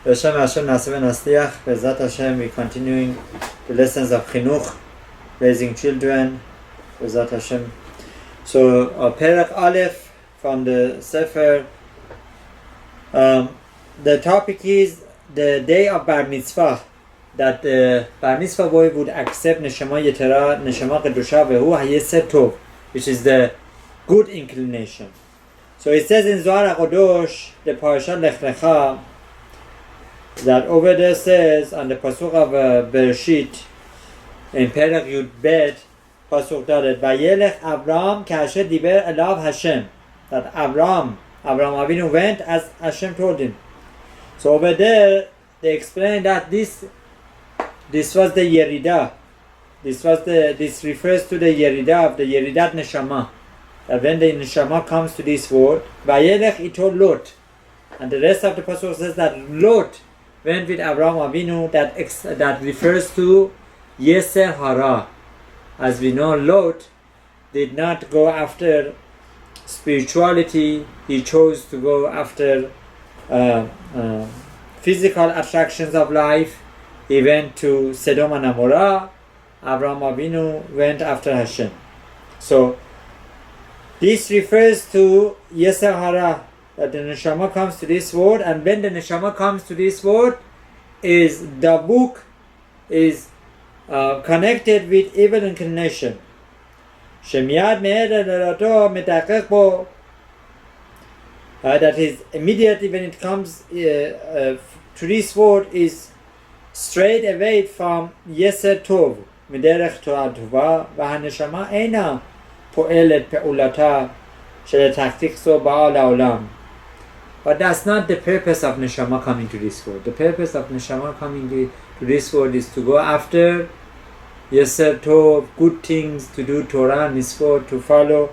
Hashem Nasib and Asliach, Bezat Hashem, we're continuing the lessons of Chinuch, raising children, Bezat Hashem. So, Perek Aleph from the Sefer, the topic is the day of Bar Mitzvah, that the Bar Mitzvah boy would accept Neshama Yetera, Neshama Kedusha Vehu Hayesed Tov, which is the good inclination. So it says in Zohar HaKadosh, the Parashat Lech Lecha, that over there says on the pasuk of Bereshit in Perek Yud Bet pasuk Dalet Vayelech Avram Kasher Diber Elav Hashem, that Avram Avinu went as Hashem told him. So over there they explain that this was the Yerida. This refers to the Yerida of the Yeridat Neshama. That when the Neshama comes to this world, Vayelech he told Lot, and the rest of the pasuk says that Lot went with Avraham Avinu, that refers to Yeser Hara. As we know, Lot did not go after spirituality, he chose to go after physical attractions of life. He went to Sodom and Amorah. Avraham Avinu went after Hashem. So this refers to Yeser Hara, that the Neshama comes to this world, and when the Neshama comes to this world, the book is connected with evil inclination. That is, immediately when it comes to this world, is straight away from Yeser Tov, Miderech Torah Tova, והנשמה אינה פועלת פעולתה של תחתיקסו בעל העולם. But that's not the purpose of Neshama coming to this world. The purpose of Neshama coming to this world is to go after Yeser Tov, good things, to do Torah and Mitzvot, to follow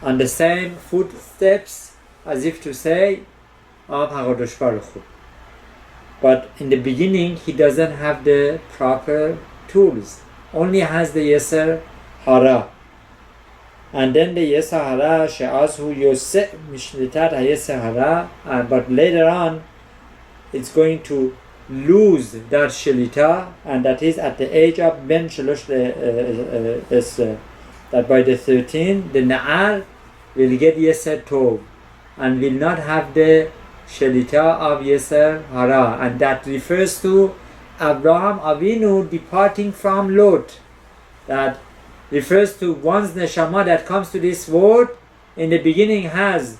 on the same footsteps, as if to say, of HaKadosh Baruch Hu. But in the beginning, he doesn't have the proper tools. Only has the Yeser Hara. And then the Yeser Hara, she'azhu yoseh mishlitat ha-Yeser Hara, but later on, it's going to lose that Shlita, and that is at the age of Ben Shalosh, that by the 13, the Na'ar will get Yeser Tov, and will not have the Shlita of Yeser Hara, and that refers to Abraham Avinu departing from Lot. That refers to one's neshama that comes to this world, in the beginning has,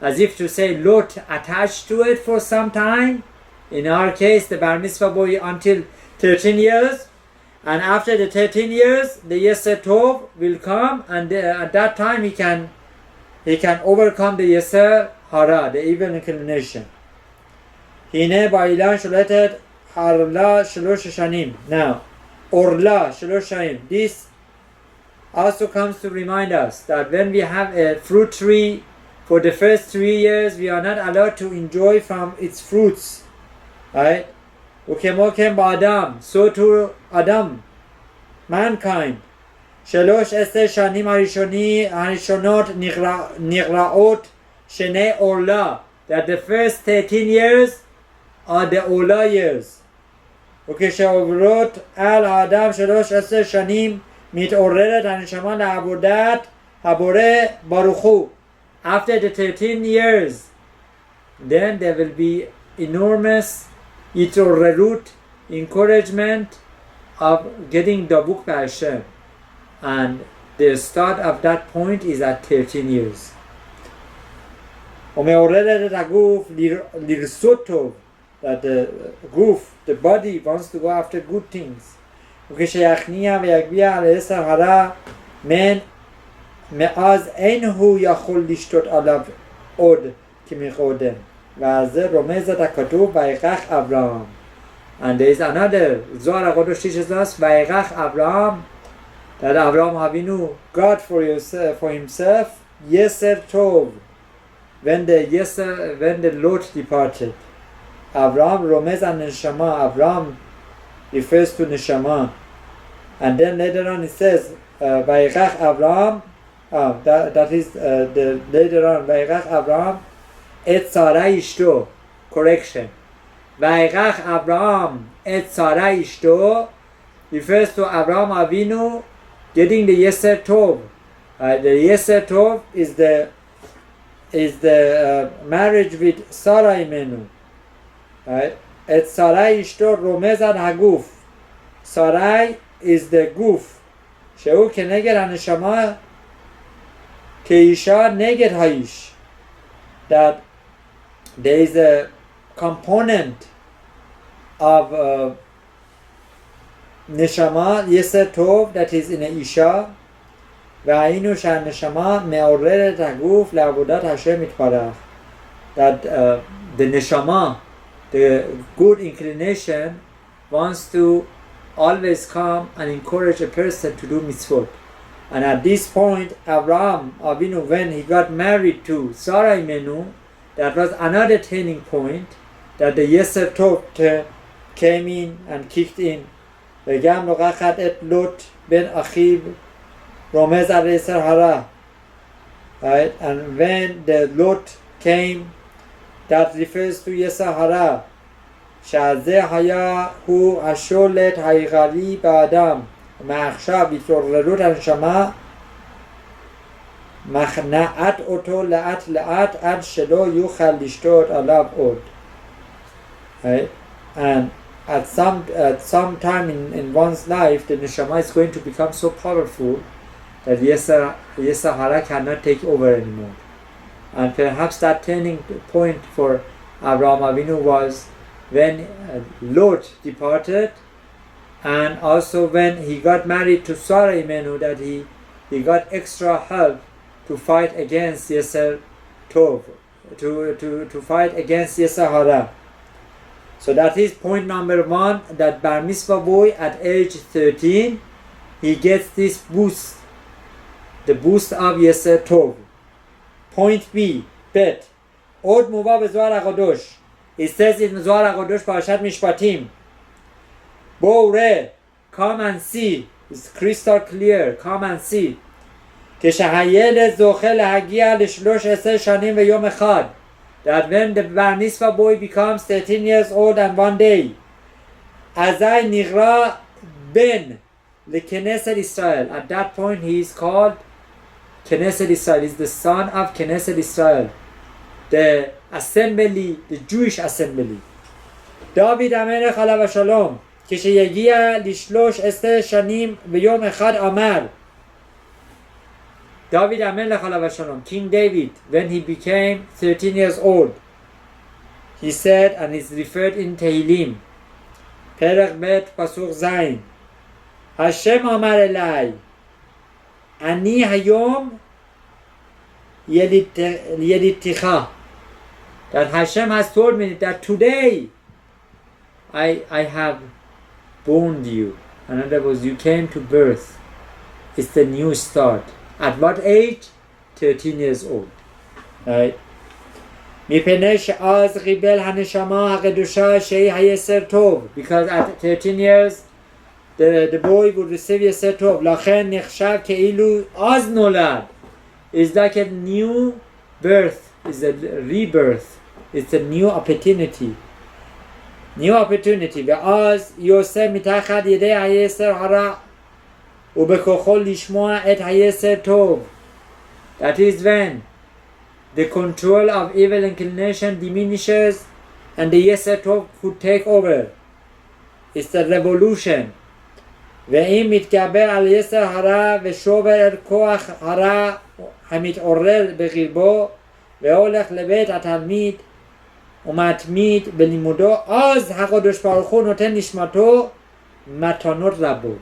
as if to say, Lot attached to it for some time. In our case, the Bar Mitzvah boy until 13 years, and after the 13 years, the Yeser Tov will come, and at that time he can overcome the Yeser Hara, the evil inclination. Hine ba'ilan sholetet harla shalosh shanim. Now, orla shalosh shanim. This also comes to remind us that when we have a fruit tree, for the first 3 years, we are not allowed to enjoy from its fruits. Right? Ukemokem ba'adam, so to Adam, mankind. Shalosh ester shanim harishonot nigraot shenei orla, that the first 13 years are the orla years. Ukeshavrot al Adam shalosh ester shanim מתעוררת הנשמה לעבודת הבורא ברוך הוא. After the 13 years, then there will be enormous התעוררות, encouragement of getting the book by Hashem, and the start of that point is at 13 years. ומעוררת את הגוף לרצות טוב, that the goof, the body, wants to go after good things. וכשיכניע ויגביע על יסר הרע, מאז אין הוא יכול לשתות עליו עוד כמקודם. ואז רומזת הכתוב וייקח אברהם. And there is another, Zohar HaKadosh teaches us, וייקח אברהם, that Avraham Avinu got for himself Yeser Tov, when the Lot departed. Avraham romez an neshama. Avraham refers to neshama. And then later on it says, Vayikach Avraham, that is later on, Vayikach Avraham, Et Sarah Ishto, correction. Vayikach Abraham et Sarah ishto refers to Abraham Avinu getting the Yeser Tov. The Yeser Tov is the marriage with Sarah Imenu. Et Sarah ishto romez ad haguf. Sarai is the guf. Shehu keneged haneshama keisha neged haish. That there is a component of neshama yeser tov that is in a isha. Ve'ayinu she'haneshama me'oreret haguf le'avodat Hashem yitbarach. That the neshama, the good inclination, wants to always come and encourage a person to do mitzvot. And at this point, Abraham Avinu, when he got married to Sarah Imenu, that was another turning point, that the Yeser Tov came in and kicked in. וגם לוקחת את לוט בן אחיו רומז על יצר הרע. Right? And when the Lot came, that refers to Yetzer Hara. שזה היה הוא השולט העיקרי באדם. מעכשיו התעוררות הנשמה מכנעת אותו לאט לאט עד שלא יוכל לשתות עליו עוד. Right? And at some time in one's life, the neshama is going to become so powerful that Yetzer Hara cannot take over anymore. And perhaps that turning point for Abraham Avinu was when Lot departed, and also when he got married to Sarah Imenu, that he got extra help to fight against Yeser Tov, to fight against Yetzer Hara. So that is point number one, that Bar Mitzvah boy at age 13, he gets this boost, the boost of Yeser Tov. Point B, bet. Od Muva B'Zohar HaKadosh. It says in Zohar HaKadosh, Parashat Mishpatim, Bo come and see. It's crystal clear. Come and see. כשהילד זוכה להגיע ל13 שנים ויום אחד. That when the Bar Mitzvah boy becomes 13 years old and one day, אזי נקרא בן לכנסת ישראל. At that point he is called Knesset Israel. Is the son of Knesset Israel, the assembly, the Jewish assembly. דוד המלך עליו השלום, כשיגיע ל13 שנים ויום אחד אמר, David HaMelech Alav HaShalom, King David, when he became 13 years old, he said, and it's referred in Tehillim, Perek Bet Pasuk Zayin, Hashem Amar Elai, Ani Hayom Yeliticha, that Hashem has told me that today I have born you. In other words, you came to birth. It's the new start. At what age? 13 years old. Right? מפני שאז קיבל הנשמה הקדושה שהיא היסר טוב. Because at 13 years the boy would receive יסר טוב. לכן נחשב כאילו אז נולד. It's like a new birth. It's a rebirth. It's a new opportunity. New opportunity. ואז יוסף מתחת ידי היסר הרע. ובכוחו לשמוע את היסר טוב. That is when the control of evil inclination diminishes and the yeser tov could take over. It's the revolution. ואם מתגבר על יסר הרע ושובר את כוח הרע המתעורר בקרבו והולך לבית התלמיד ומתמיד בלימודו, אז הקדוש ברוך הוא נותן נשמתו מתנות רבות.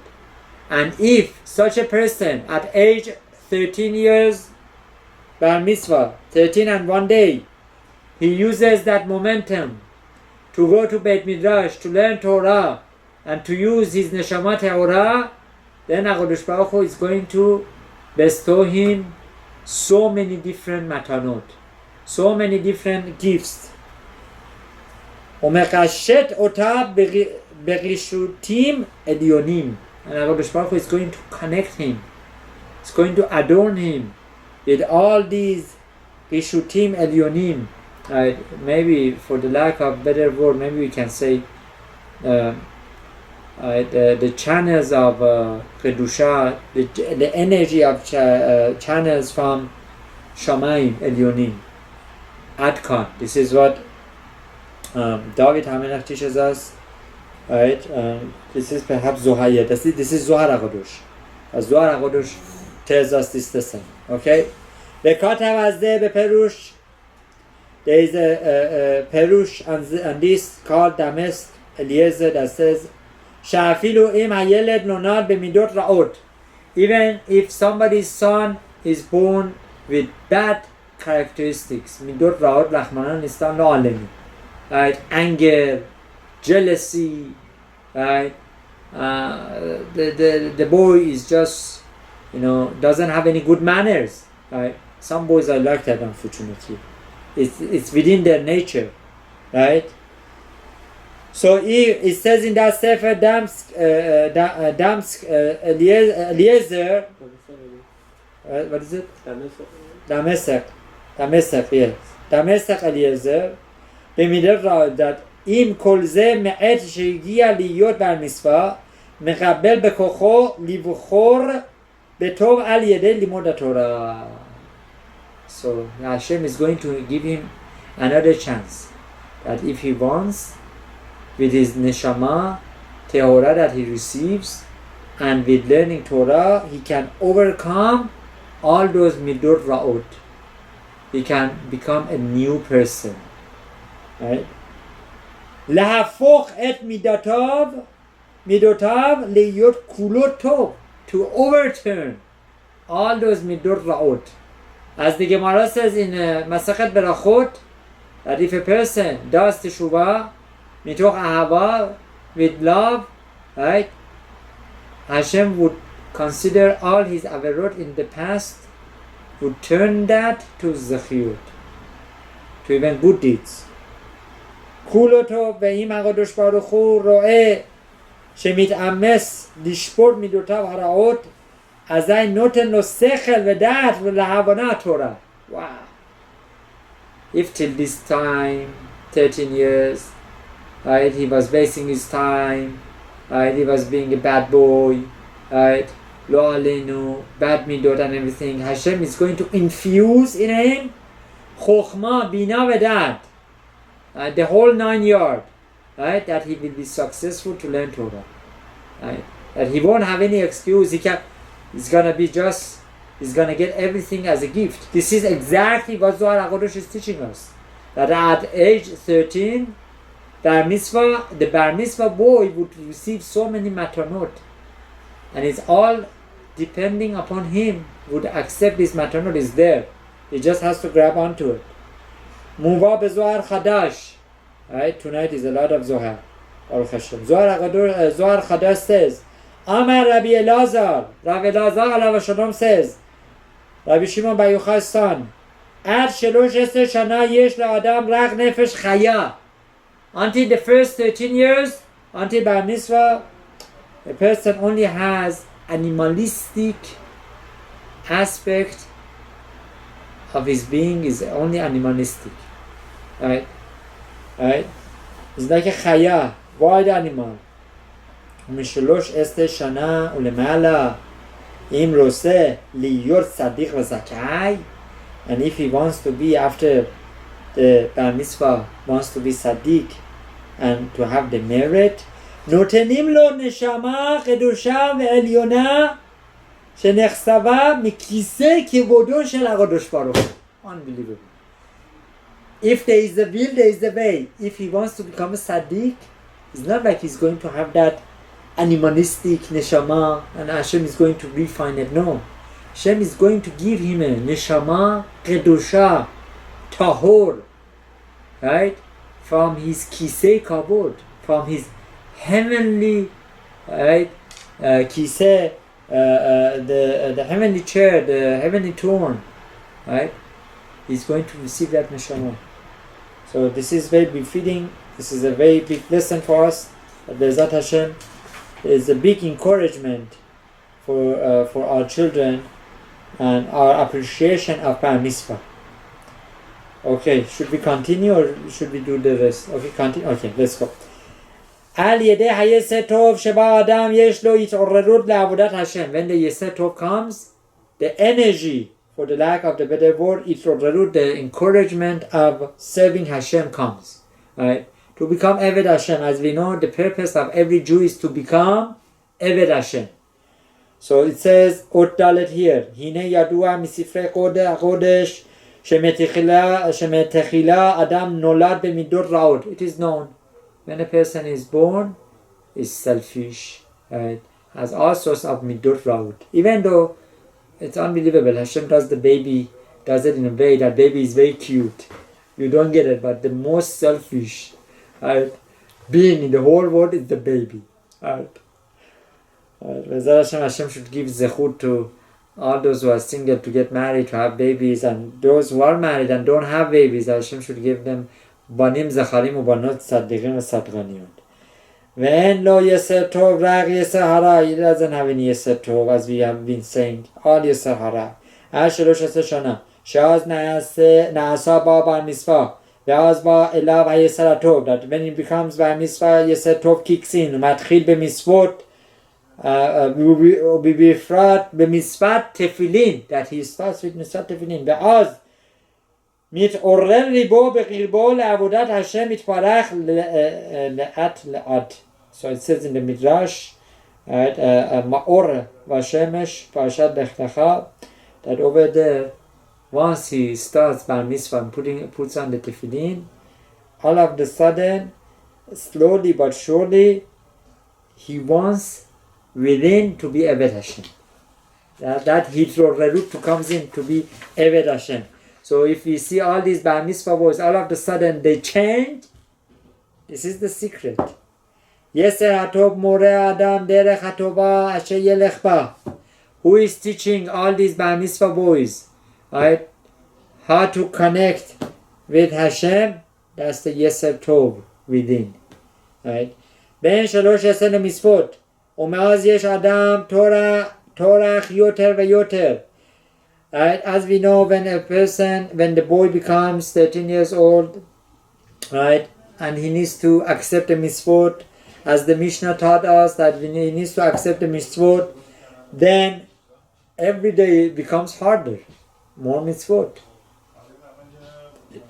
And if such a person at age 13 years, Bar Mitzvah, 13 and one day, he uses that momentum to go to Beit Midrash, to learn Torah, and to use his Neshama Torah, then HaKadosh Baruch Hu is going to bestow him so many different matanot, so many different gifts. ומקשט אותה ברישוטים עליונים. And HaKadosh Baruch Hu is going to connect him. It's going to adorn him with all these Rishutim Elyonim, right? Maybe for the lack of better word, maybe we can say the channels of Kedusha, the energy of channels from Shamayim Elyonim. Adkan. This is what David HaMelech teaches us. Right? This is perhaps Zohar. This is Zohar HaKadosh. Zohar HaKadosh tells us this lesson. Okay? Bekatav azeh beperush. There is a perush on this called Damesk Eliezer that says, Sha'afilu im hayeled nonad b'midot ra'ot. Even if somebody's son is born with bad characteristics, midot ra'ot Rahmanan Islam lo alemi. Right? Anger, jealousy, right? The boy is just, doesn't have any good manners. Right? Some boys are like that, unfortunately. It's within their nature, right? So it says in that Sefer Damsk Eliezer, what is it? Damesek, yes. Damesek Eliezer, במידת רעות, that אם כל זה מעת שהגיע להיות בר מצווה, מקבל בכוחו לבחור בטוב על ידי לימוד התורה. So Hashem is going to give him another chance, that if he wants, with his neshama, Tehora that he receives, and with learning Torah, he can overcome all those midot ra'ot. He can become a new person. Right? להפוך את מידותיו להיות כולו טוב, to overturn all those midot ra'ot. As the Gemara says in Masachet Berachot, that if a person does teshuvah mitoch ahava, with love, right, Hashem would consider all his averot in the past, would turn that to zechiyut, to even good deeds. כולו טוב, ואם הקדוש ברוך הוא רואה שמתאמץ לשפוט מידותיו הרעות, אזי נותן לו שכל ודעת ולהבנה תורה. Wow. If till this time, 13 years, right, he was wasting his time, right, he was being a bad boy, right, lo alenu, bad midot and everything, Hashem is going to infuse in him chokhmah, bina v'dat, the whole 9 yards, right, that he will be successful to learn Torah, right, that he won't have any excuse. He's gonna get everything as a gift. This is exactly what Zohar HaKadosh is teaching us, that at age 13, the bar mitzvah boy would receive so many matanot, and it's all depending upon him, would accept this matanot is there. He just has to grab onto it. Muva beZohar Chadash. Right? Tonight is a lot of Zohar. Baruch Hashem. Zohar Chadash says, Amar Rabbi Elazar. Rabbi Elazar alav shalom says, Rabbi Shimon bar Yochai's son, Ad 13 shana yesh la'adam rak nefesh chaya. Until the first 13 years, until bar mitzvah, a person only has animalistic aspect of his being, is only animalistic. Right? Right? It's like a chaya, wild animal. ומשלוש שנה ולמעלה, אם רוצה להיות צדיק וזכאי, and if he wants to be, after the bar mitzvah, wants to be tzaddik and to have the merit, נותנים לו נשמה קדושה ועליונה שנחצבה מכיסא כבודו של הקדוש ברוך הוא. Unbelievable. If there is a will, there is a way. If he wants to become a tzaddik, it's not like he's going to have that animalistic neshama and Hashem is going to refine it. No. Hashem is going to give him a neshama kedusha, tahor, right? From his kisei kavod, from his heavenly, right, kisei, the heavenly chair, the heavenly throne, right? He's going to receive that neshama. So this is very befitting. This is a very big lesson for us. Be'ezrat Hashem, is a big encouragement for our children and our appreciation of bar mitzvah. Okay, should we continue or should we do the rest? Okay, continue. Okay, let's go. Al yedei hayeseh tov sheba adam yesh lo yit'orrerut le'avodat Hashem. When the yeseh tov comes, the energy, for the lack of the better word, yit'orrerut, the encouragement of serving Hashem comes. Right? To become Eved Hashem. As we know, the purpose of every Jew is to become Eved Hashem. So it says, Ot Dalet here, Hine yadua misifrei kodesh shemetechila adam nolad b'midot raot. It is known. When a person is born, is selfish, right? Has all sorts of midot raut. Even though it's unbelievable, Hashem does the baby, does it in a way that baby is very cute. You don't get it, but the most selfish, right, being in the whole world is the baby, right? Hashem should give zechut to all those who are single to get married, to have babies, and those who are married and don't have babies, Hashem should give them banim zacharim u banot tzaddikim u sadganiyot. When lo yeser tov rag yeser hara, he doesn't have any yeser tov, as we have been saying, all yeser hara. As shalosh yeser shana, she'az na'asa ba bar mitzvah, ve'az ba elav ha-yeser tov, that when it becomes bar mitzvah, yeser tov kicks in, matchil b'mitzvot, b'bifrat b'mitzvat tefillin, that he starts with mitzvat tefillin, ve'az מתעורר ליבו בקרבו לעבודת השם יתברך לאט לאט. So it says in the Midrash, Ma'or Vashemesh Parashat Lech Lecha, that over there, once he starts Bar Mitzvah and puts on the tefillin, all of the sudden, slowly but surely, he wants within to be Eved Hashem. That Hitrorerut comes in to be Eved Hashem. So if we see all these Bar Mitzvah boys, all of a sudden they change, this is the secret. Yeser hatov more adam derech hatova asher yelech ba. Who is teaching all these Bar Mitzvah boys, right, how to connect with Hashem? That's the Yeser Tov within, right? Ben shalosh yeser mitzvot, umeaz yesh adam Tora yoter veyoter. Right? As we know, when the boy becomes 13 years old, right, and he needs to accept the mitzvot, as the Mishnah taught us that he needs to accept the mitzvot, then every day it becomes harder, more mitzvot.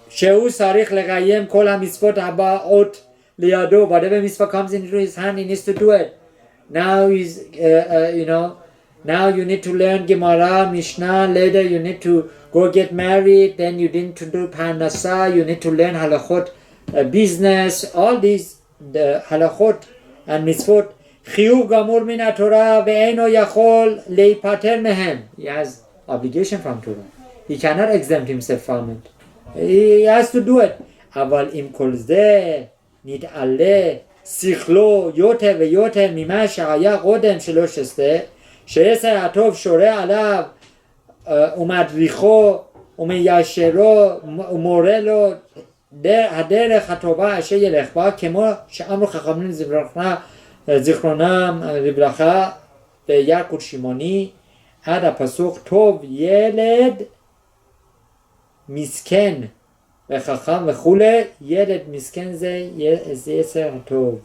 Shehu sarich legayem kol ha-mitzvot haba'ot liyado. Whatever mitzvah comes into his hand, he needs to do it. Now he's, now you need to learn Gemara, Mishnah, later you need to go get married, then you need to do Parnasa, you need to learn halachot, business, all these, the halachot and mitzvot. Chiyuv gamur min ha-Torah ve'eno yachol leipater mehem. He has obligation from Torah. He cannot exempt himself from it. He has to do it. Aval im kol zeh nit'aleh sichlo yoter ve'yoter mima shehaya godem shelo shesteh שיסר הטוב שורה עליו ומדריכו ומיישרו ומורה לו הדרך הטובה אשר ילך בה, כמו שאמרו חכמים זיכרונם לברכה בילקוט שמעוני עד הפסוק טוב ילד מסכן וחכם וכולי. ילד מסכן זה יסר הטוב,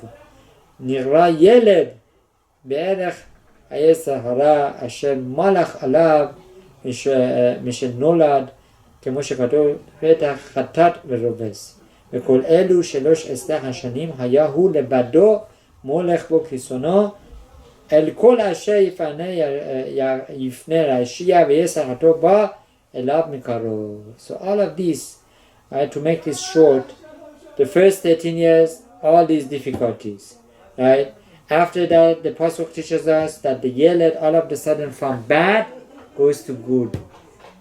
נראה ילד בערך היסר הרע אשר מלך עליו משנולד, כמו שכתוב פתח חטאת ורובס. וכל אלו 13 השנים היה הוא לבדו מולך בו כרצונו, אל כל אשר יפנה רשע ויסר הטוב בא אליו מקרוב. So all of these, to make this short, the first 13 years, all these difficulties, right? After that, the Pasuk teaches us that the Yeled all of a sudden from bad goes to good.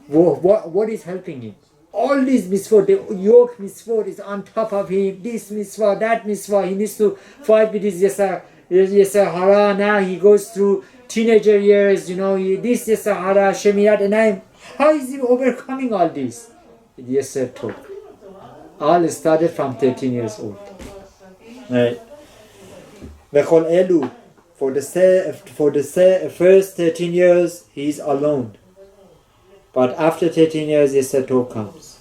What is helping him? All these mitzvot, the yoke mitzvot is on top of him. This mitzvah, that mitzvah. He needs to fight with his Yeser Hara. Now he goes through teenager years, this Yeser Hara, Shemirat, and how is he overcoming all this? With Yeser Tov. All started from 13 years old. Right. For the first 13 years, he is alone. But after 13 years, Yeser Tov comes.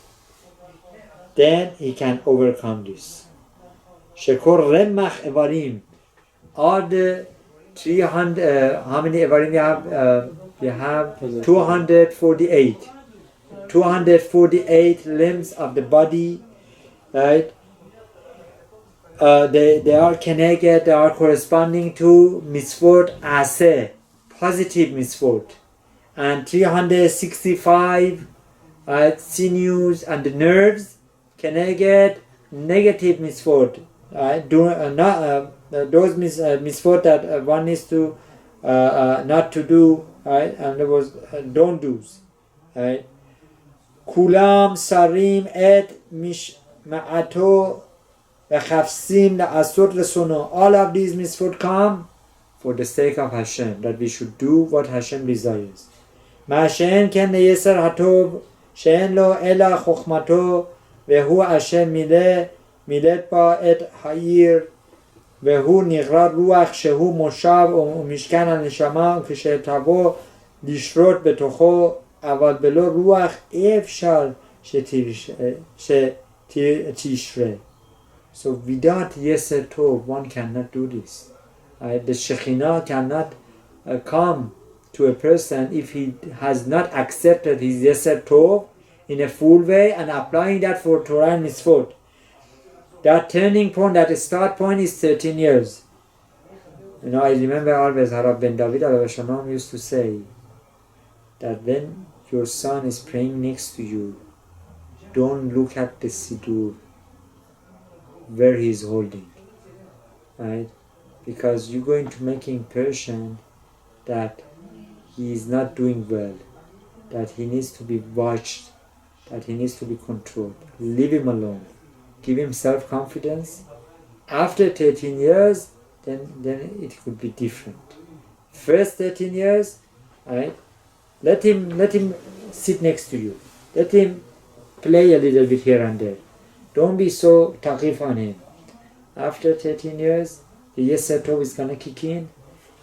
then he can overcome this. Shekor Remmach Evarim. All the 300, how many Evarim we have? We have 248. 248 limbs of the body, right? They are connected, they are corresponding to mitzvot aseh, positive mitzvot. And 365 sinews and the nerves connected negative mitzvot. Those mitzvot that one needs to not to do, right? And there was don't do's, right? Kulam sarim et mishma'ato v'chafsim la'asot l'sono. All of these mitzvot come for the sake of Hashem, that we should do what Hashem desires. Ma'ashen ken le'yeser hatov she'en lo ela chokhmato vehu Hashem milet ba et ha'ir vehu nigra ruach shehu moshav u'mishkan ha'neshama u'kishetavo lishrot betocho aval belo ruach efshar shetishre. So without Yeser Tov, one cannot do this. The Shekhinah cannot come to a person if he has not accepted his Yeser Tov in a full way and applying that for Torah and Mitzvot. That turning point, that start point is 13 years. I remember always Harav ben David Shalom used to say that when your son is praying next to you, don't look at the Siddur where he is holding, right? Because you're going to make the impression that he is not doing well, that he needs to be watched, that he needs to be controlled. Leave him alone. Give him self-confidence. After 13 years, then it could be different. First 13 years, right? Let him sit next to you. Let him play a little bit here and there. Don't be so taqif on him. After 13 years, the Yeser Tov is going to kick in.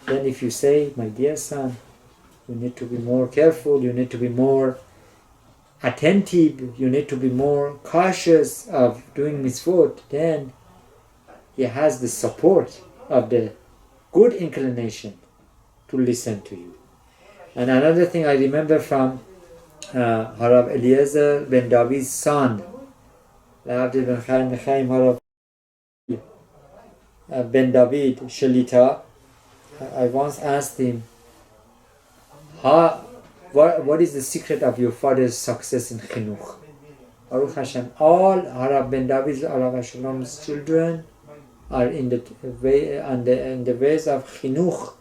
Then if you say, my dear son, you need to be more careful, you need to be more attentive, you need to be more cautious of doing mitzvot, then he has the support of the good inclination to listen to you. And another thing I remember from Harav Eliezer ben David's son, Ben David Shlita, I once asked him, what is the secret of your father's success in chinuch? Baruch Hashem, all Harav ben David alav Shalom's children are in the ways of chinuch,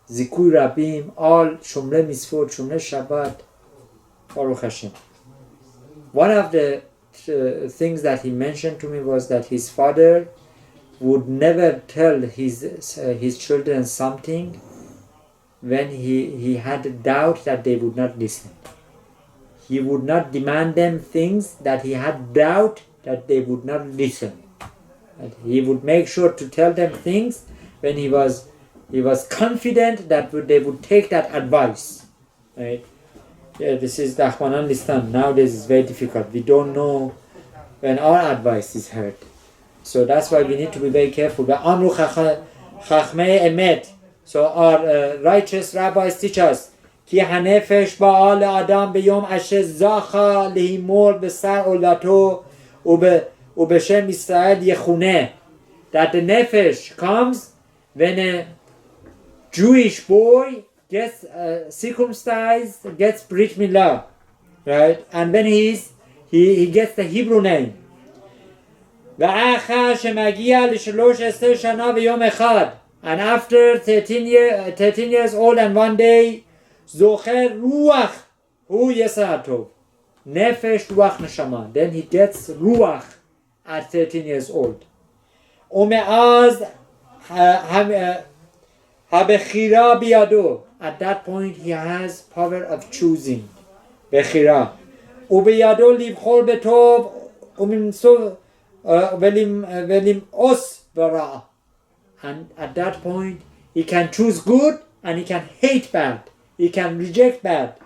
zikui rabim, all shomrei mitzvot, shomrei Shabbat. Baruch Hashem. One of the things that he mentioned to me was that his father would never tell his children something when he had a doubt that they would not listen. He would not demand them things that he had doubt that they would not listen. And he would make sure to tell them things when he was confident that they would take that advice. Right? Yeah, this is the Rahmanan Listan. Nowadays it's very difficult. We don't know when our advice is heard. So that's why we need to be very careful. So our righteous rabbis teach us Ki hanefesh ba'al adam beyom asher zacha lehimor besar olato ubeshem Israel yechuneh. That the nefesh comes when a Jewish boy gets circumcised, gets brit milah, right? And when he gets the Hebrew name. ואחר שמגיע ל13 שנה ויום אחד, and after 13 years old and one day, זוכר רוח, הוא יסר טוב, נפש רוח נשמה. Then he gets ruach at 13 years old. ומאז הבחירה בידו. At that point he has power of choosing. בחירה. ובידו לבחור בטוב ולמאוס ברע. And at that point he can choose good and he can hate bad. He can reject bad.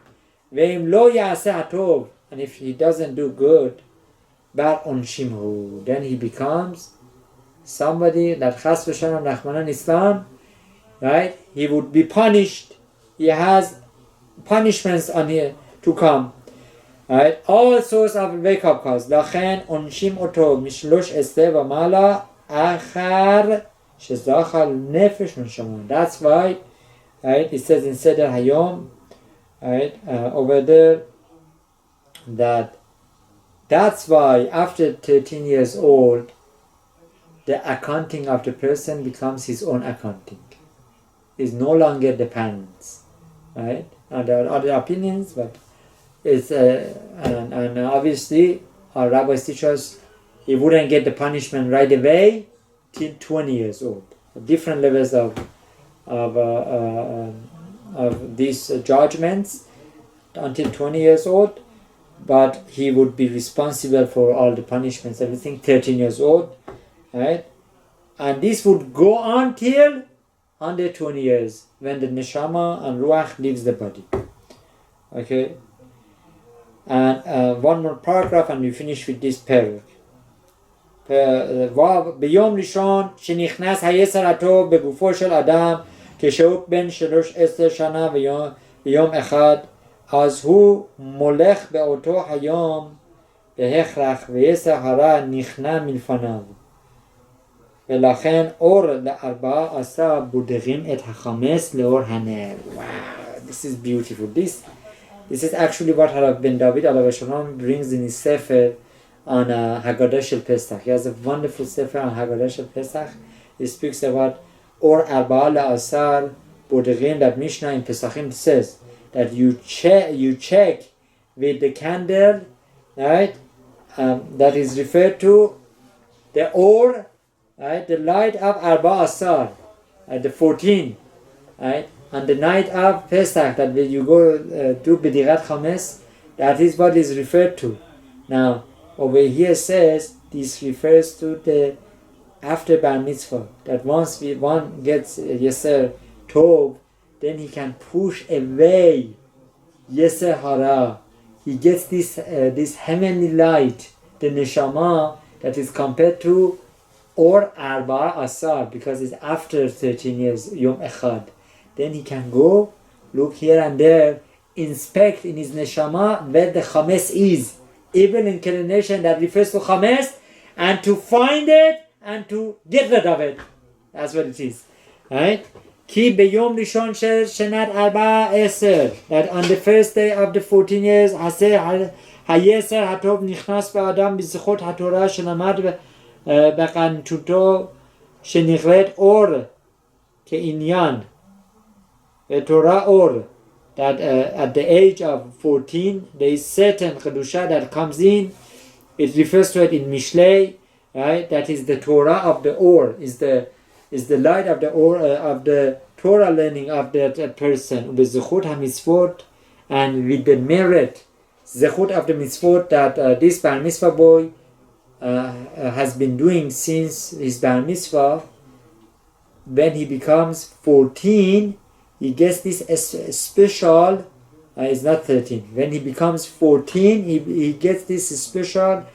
ואם לא יעשה הטוב, and if he doesn't do good, bar onshimhu. Then he becomes somebody that Chas v'Shalom Rahmanan Islam, right? He would be punished. He has punishments on here to come. Right? All sorts of wake-up calls. Lachen onshim oto mishlosh este v'mala achar shezachal nefesh neshama. That's why, right? It says in Seder Hayom, right, over there, that's why after 13 years old, the accounting of the person becomes his own accounting. It's no longer the parents, right? And there are other opinions, but it's and obviously our rabbis teach us he wouldn't get the punishment right away till 20 years old. Different levels of these judgments until 20 years old, but he would be responsible for all the punishments, everything, 13 years old, right? And this would go on till 120 years when the neshama and ruach leaves the body. Okay? And one more paragraph and we finish with this paragraph. ביום ראשון שנכנס היצר הטוב בגופו של אדם כשהוא בן 13 שנה ויום אחד, אז הוא מולך באותו היום בהכרח ויצר הרע נכנע מלפניו, ולכן אור ל14 בודרים את החמץ לאור הנר. Wow, this is beautiful. This is actually what Harav ben David alav shalom brings in his sefer on Haggadah Shel Pesach. He has a wonderful sefer on Haggadah Shel Pesach. He speaks about Or Arba'a La'asar Bodegin, that Mishnah in Pesachim says that you check with the candle, right? That is referred to the Or, right? The light of Arba'a Asar, the 14, right? On the night of Pesach, that when you go do B'dirat Chametz, that is what is referred to. Now, over here says this refers to the after Bar Mitzvah, that once one gets Yeser Tov, then he can push away Yeser Hara. He gets this heavenly light, the Neshama, that is compared to Or Arba Asar, because it's after 13 years, Yom Echad. Then he can go, look here and there, inspect in his Neshama where the Chametz is. Evil inclination that refers to Chametz, and to find it and to get rid of it. That's what it is. Right? Ki beyom rishon shel shenat arba eser, that on the first day of the 14 years, haser hayeser hatov nichnas ba'adam b'zichot haTorah shelamad b'qantuto shenichret or ke'inyan Torah or, that at the age of 14 there is certain Kedusha that comes in. It refers to it in Mishlei, right? That is the Torah of the Or, is the light of the Or, of the Torah learning of that person. With Zechut HaMitzvot, and with the merit, Zechut of the Mitzvot that this Bar Mitzvah boy has been doing since his Bar Mitzvah. When he becomes 14, he gets this special, it's not 13. When he becomes 14, he gets this special,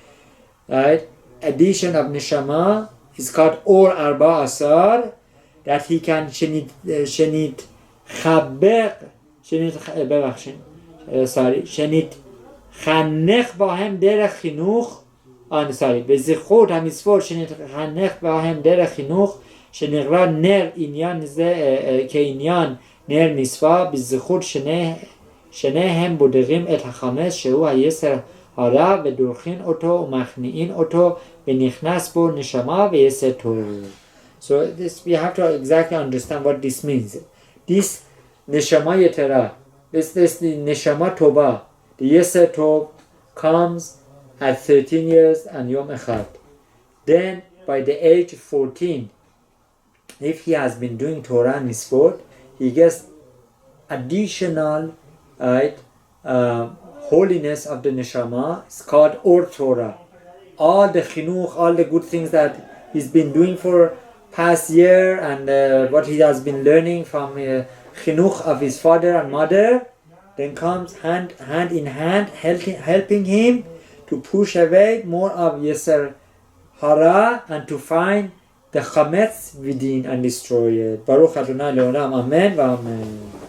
right, addition of Neshama. It's called Or Arba Asar, that he can shenit chanech bahem derech chinuch, bezichut hamitzvot shenit chanech bahem derech chinuch, שנקרא נר עניין זה כעניין נר מצווה, בזכות שניהם בודרים את החמץ שהוא היסר הרע ודורכים אותו ומכניעים אותו ונכנס בו נשמה ויסר טוב. So this, we have to exactly understand what this means. This neshama yetera, this the neshama tova, the yeser tov comes at 13 years and yom echad. Then by the age of 14, if he has been doing Torah and Mitzvot, he gets additional, right, holiness of the Neshama. It's called Or Torah. All the chinuch, all the good things that he's been doing for past year, and what he has been learning from chinuch of his father and mother, then comes hand in hand, helping him to push away more of Yetzer Hara and to find the Chametz within and destroy it. Baruch Adonai Leolam. Amen. Amen.